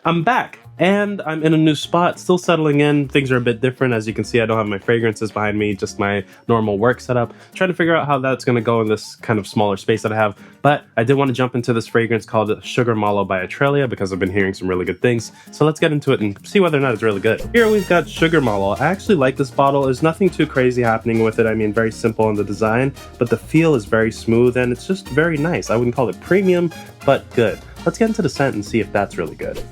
I'm back, and I'm in a new spot, still settling in. Things are a bit different. As you can see, I don't have my fragrances behind me, just my normal work setup. Trying to figure out how that's going to go in this kind of smaller space that I have, but I did want to jump into this fragrance called Sugar Mallow by Atralia because I've been hearing some really good things. So let's get into it and see whether or not it's really good. Here we've got Sugar Mallow. I actually like this bottle. There's nothing too crazy happening with it. I mean, very simple in the design, but the feel is very smooth and it's just very nice. I wouldn't call it premium, but good. Let's get into the scent and see if that's really good.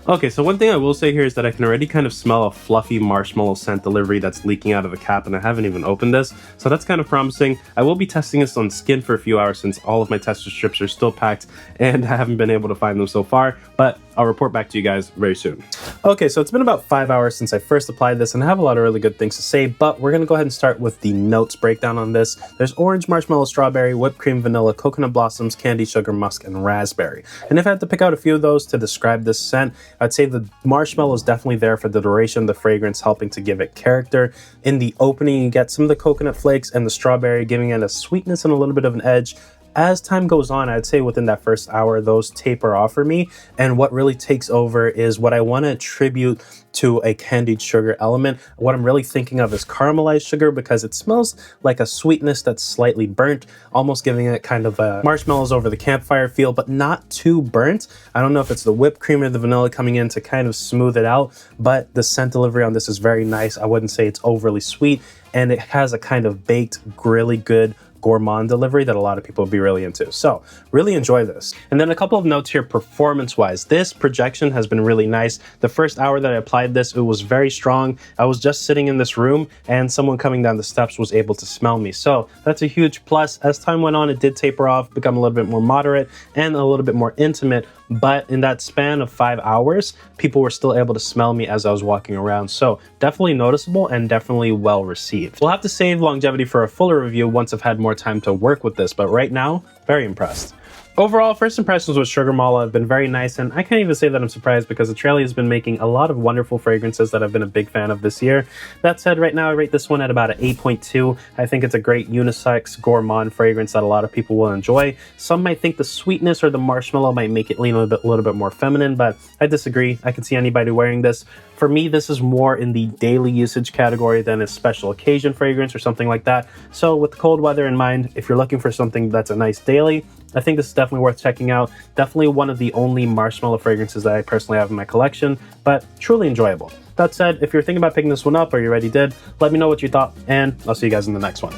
Okay, so one thing I will say here is that I can already kind of smell a fluffy marshmallow scent delivery that's leaking out of the cap, and I haven't even opened this, so that's kind of promising. I will be testing this on skin for a few hours since all of my tester strips are still packed and I haven't been able to find them so far, but I'll report back to you guys very soon. Okay, so it's been about 5 hours since I first applied this, and I have a lot of really good things to say, but we're gonna go ahead and start with the notes breakdown on this. There's orange, marshmallow, strawberry, whipped cream, vanilla, coconut blossoms, candy, sugar, musk, and raspberry. And if I had to pick out a few of those to describe this scent, I'd say the marshmallow is definitely there for the duration of the fragrance, helping to give it character. In the opening, you get some of the coconut flakes and the strawberry, giving it a sweetness and a little bit of an edge. As time goes on, I'd say within that first hour, those taper off for me. And what really takes over is what I want to attribute to a candied sugar element. What I'm really thinking of is caramelized sugar because it smells like a sweetness that's slightly burnt, almost giving it kind of a marshmallows over the campfire feel, but not too burnt. I don't know if it's the whipped cream or the vanilla coming in to kind of smooth it out, but the scent delivery on this is very nice. I wouldn't say it's overly sweet, and it has a kind of baked, really good gourmand delivery that a lot of people would be really into. So really enjoy this. And then a couple of notes here performance wise. This projection has been really nice. The first hour that I applied this, it was very strong. I was just sitting in this room and someone coming down the steps was able to smell me. So that's a huge plus. As time went on, it did taper off, become a little bit more moderate and a little bit more intimate. But in that span of 5 hours, people were still able to smell me as I was walking around. So definitely noticeable and definitely well received. We'll have to save longevity for a fuller review once I've had more time to work with this, but right now, very impressed. Overall, first impressions with Sugar Mallow have been very nice, and I can't even say that I'm surprised because Atralia has been making a lot of wonderful fragrances that I've been a big fan of this year. That said, right now I rate this one at about an 8.2. I think it's a great unisex gourmand fragrance that a lot of people will enjoy. Some might think the sweetness or the marshmallow might make it lean a little bit more feminine, but I disagree. I can see anybody wearing this. For me, this is more in the daily usage category than a special occasion fragrance or something like that. So with the cold weather in mind, if you're looking for something that's a nice daily, I think this is definitely worth checking out. Definitely one of the only marshmallow fragrances that I personally have in my collection, but truly enjoyable. That said, if you're thinking about picking this one up or you already did, let me know what you thought, and I'll see you guys in the next one.